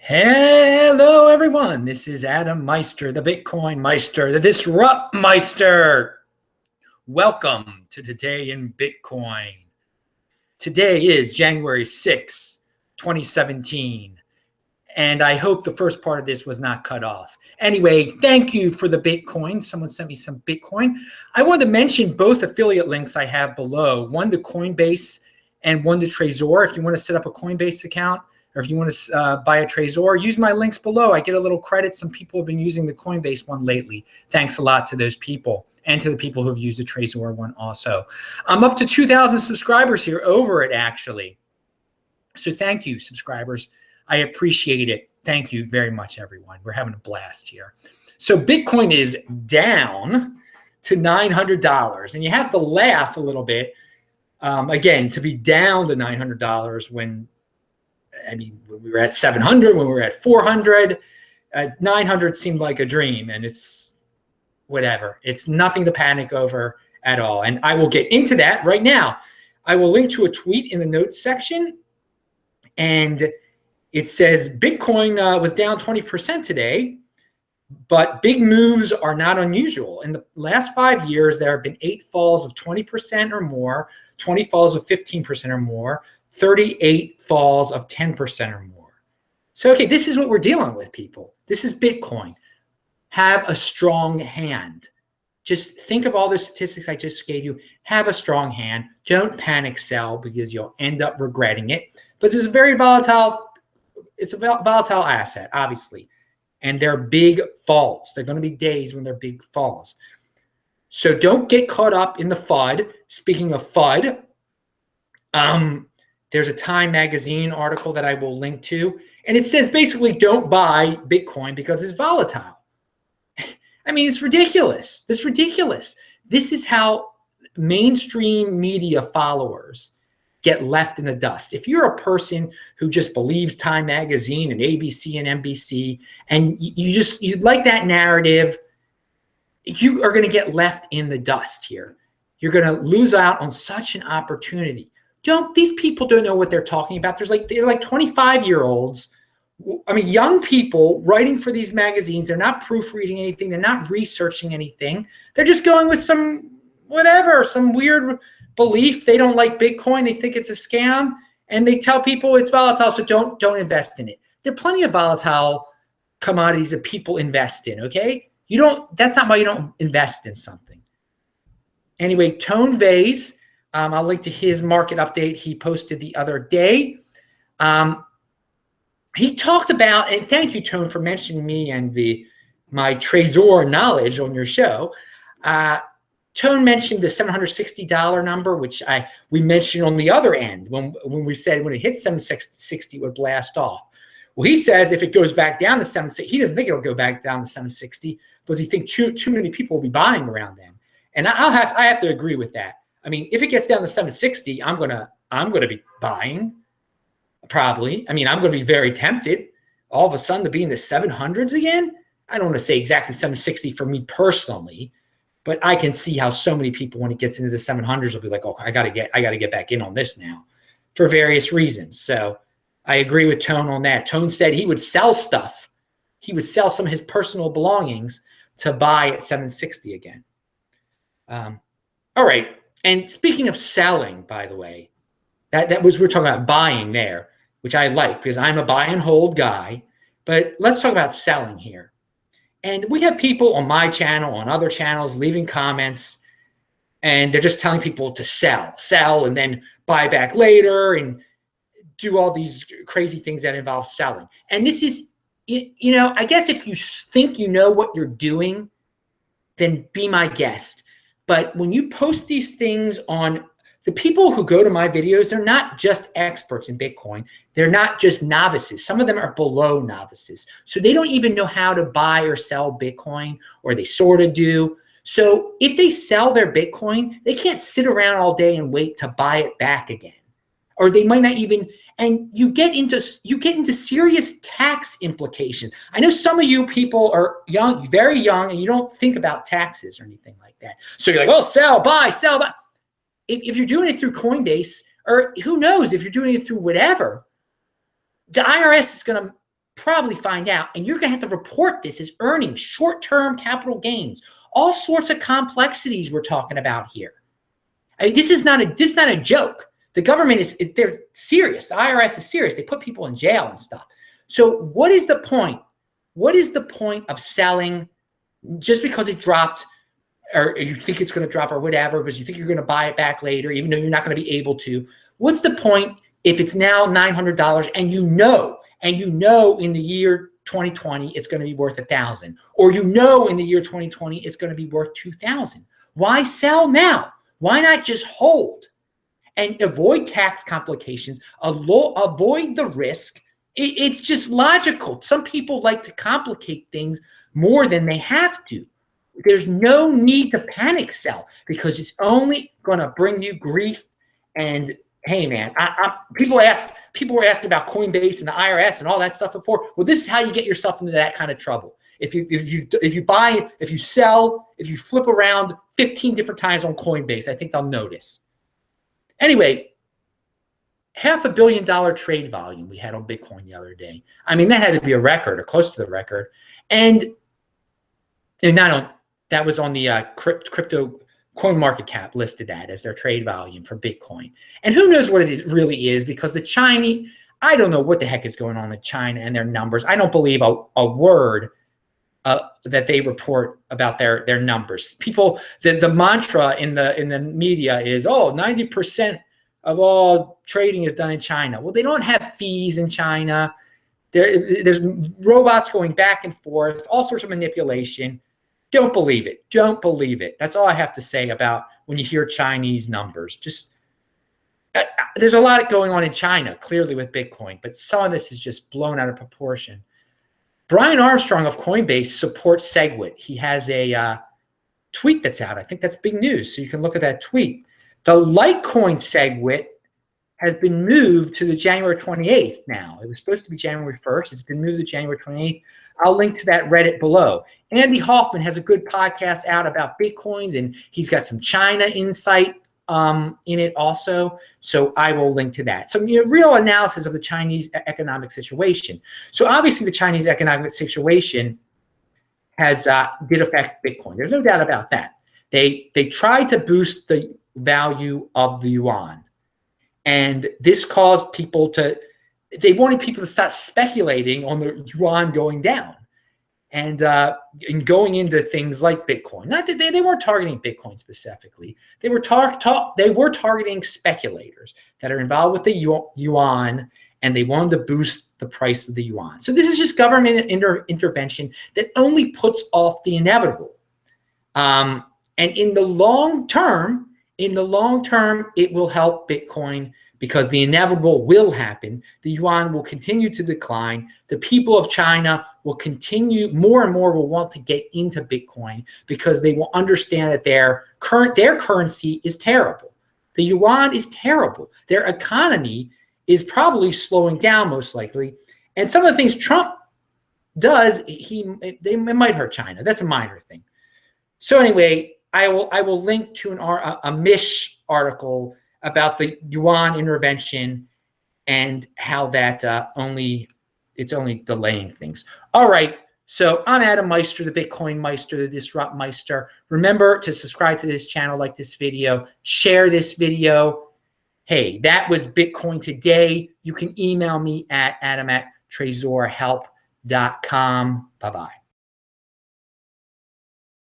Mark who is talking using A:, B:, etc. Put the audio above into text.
A: Hello, everyone. This is Adam Meister, the Bitcoin Meister, the Disrupt Meister. Welcome to Today in Bitcoin. Today is January 6, 2017. And I hope the first part of this was not cut off. Anyway, thank you for the Bitcoin. Someone sent me some Bitcoin. I wanted to mention both affiliate links I have below, one to Coinbase and one to Trezor. If you want to set up a Coinbase account, or if you want to buy a Trezor, use my links below. I get a little credit. Some people have been using the Coinbase one lately. Thanks a lot to those people and to the people who have used the Trezor one also. I'm up to 2,000 subscribers here, over it actually. So thank you, subscribers. I appreciate it. Thank you very much, everyone. We're having a blast here. So Bitcoin is down to $900. And you have to laugh a little bit, again, to be down to $900 when we were at 700, when we were at 400, 900 seemed like a dream, and it's whatever. It's nothing to panic over at all. And I will get into that right now. I will link to a tweet in the notes section, and it says Bitcoin was down 20% today, but big moves are not unusual. In the last 5 years, there have been 8 falls of 20% or more, 20 falls of 15% or more, 38 falls of 10% or more. So, okay, this is what we're dealing with, people. This is Bitcoin. Have a strong hand. Just think of all the statistics I just gave you. Have a strong hand. Don't panic sell because you'll end up regretting it. But this is a very volatile, it's a volatile asset, obviously. And they're big falls. They're going to be days when they're big falls. So don't get caught up in the FUD. Speaking of FUD, there's a Time magazine article that I will link to, and it says basically don't buy Bitcoin because it's volatile. I mean, it's ridiculous. It's ridiculous. This is how mainstream media followers get left in the dust. If you're a person who just believes Time magazine and ABC and NBC, and you like that narrative, you are going to get left in the dust here. You're going to lose out on such an opportunity. These people don't know what they're talking about. They're like 25-year-olds. I mean, young people writing for these magazines. They're not proofreading anything. They're not researching anything. They're just going with some weird belief. They don't like Bitcoin. They think it's a scam, and they tell people it's volatile, so don't invest in it. There are plenty of volatile commodities that people invest in, okay? That's not why you don't invest in something. Anyway, Tone Vase, I'll link to his market update he posted the other day. He talked about, and thank you, Tone, for mentioning me and my Trezor knowledge on your show. Tone mentioned the $760 number, which we mentioned on the other end when we said when it hits 760, it would blast off. Well, he says if it goes back down to 760, he doesn't think it'll go back down to 760 because he thinks too many people will be buying around then. And I have to agree with that. I mean, if it gets down to 760, I'm gonna be buying, probably. I mean, I'm gonna be very tempted all of a sudden to be in the 700s again. I don't want to say exactly 760 for me personally, but I can see how so many people, when it gets into the 700s, will be like, oh, I gotta get back in on this now for various reasons. So I agree with Tone on that. Tone said he would sell stuff. He would sell some of his personal belongings to buy at 760 again. All right. And speaking of selling, by the way, we're talking about buying there, which I like because I'm a buy and hold guy. But let's talk about selling here. And we have people on my channel, on other channels, leaving comments, and they're just telling people to sell, and then buy back later and do all these crazy things that involve selling. And this is, I guess if you think you know what you're doing, then be my guest. But when you post these things on the people who go to my videos, they're not just experts in Bitcoin. They're not just novices. Some of them are below novices. So they don't even know how to buy or sell Bitcoin, or they sort of do. So if they sell their Bitcoin, they can't sit around all day and wait to buy it back again. Or they might not even, and you get into serious tax implications. I know some of you people are young, very young, and you don't think about taxes or anything like that. So you're like, oh, sell, buy. If you're doing it through Coinbase, or who knows, if you're doing it through whatever, the IRS is going to probably find out, and you're going to have to report this as earnings, short-term capital gains, all sorts of complexities we're talking about here. I mean, this is not a joke. The government they're serious. The IRS is serious. They put people in jail and stuff. So what is the point? What is the point of selling just because it dropped, or you think it's going to drop or whatever, because you think you're going to buy it back later, even though you're not going to be able to? What's the point if it's now $900 and you know in the year 2020 it's going to be worth $1,000, or you know in the year 2020 it's going to be worth $2,000? Why sell now? Why not just hold and avoid tax complications, avoid the risk? It's just logical. Some people like to complicate things more than they have to. There's no need to panic sell, because it's only going to bring you grief. And hey, man, people were asking about Coinbase and the IRS and all that stuff before. Well, this is how you get yourself into that kind of trouble. If you buy, if you sell, if you flip around 15 different times on Coinbase, I think they'll notice. Anyway, $500 million trade volume we had on Bitcoin the other day. I mean, that had to be a record or close to the record. And not on, that was on the crypto coin market cap listed that as their trade volume for Bitcoin. And who knows what it really is, because the Chinese, I don't know what the heck is going on in China and their numbers. I don't believe a word that they report about their numbers. People, the mantra in the media is, oh, 90% of all trading is done in China. Well, they don't have fees in China. There's robots going back and forth, all sorts of manipulation. Don't believe it. Don't believe it. That's all I have to say about when you hear Chinese numbers. Just there's a lot going on in China, clearly, with Bitcoin, but some of this is just blown out of proportion. Brian Armstrong of Coinbase supports Segwit. He has a tweet that's out. I think that's big news, so you can look at that tweet. The Litecoin Segwit has been moved to the January 28th now. It was supposed to be January 1st. It's been moved to January 28th. I'll link to that Reddit below. Andy Hoffman has a good podcast out about Bitcoins, and he's got some China insight in it also. So I will link to that. So real analysis of the Chinese economic situation. So obviously the Chinese economic situation has did affect Bitcoin. There's no doubt about that. They tried to boost the value of the yuan, and this caused people to, they wanted people to start speculating on the yuan going down and going into things like Bitcoin. Not that they weren't targeting Bitcoin specifically. They were targeting speculators that are involved with the yuan, and they wanted to boost the price of the yuan. So this is just government intervention that only puts off the inevitable. And in the long term, it will help Bitcoin, because the inevitable will happen. The yuan will continue to decline. The people of China will continue, more and more will want to get into Bitcoin, because they will understand that their currency is terrible. The yuan is terrible. Their economy is probably slowing down, most likely. And some of the things Trump does, they might hurt China. That's a minor thing. So anyway, I will link to a Mish article about the yuan intervention and how that it's only delaying things. All right, so I'm Adam Meister, the Bitcoin Meister, the Disrupt Meister. Remember to subscribe to this channel, like this video, share this video. Hey, that was Bitcoin Today. You can email me at adam@tresorhelp.com. Bye-bye.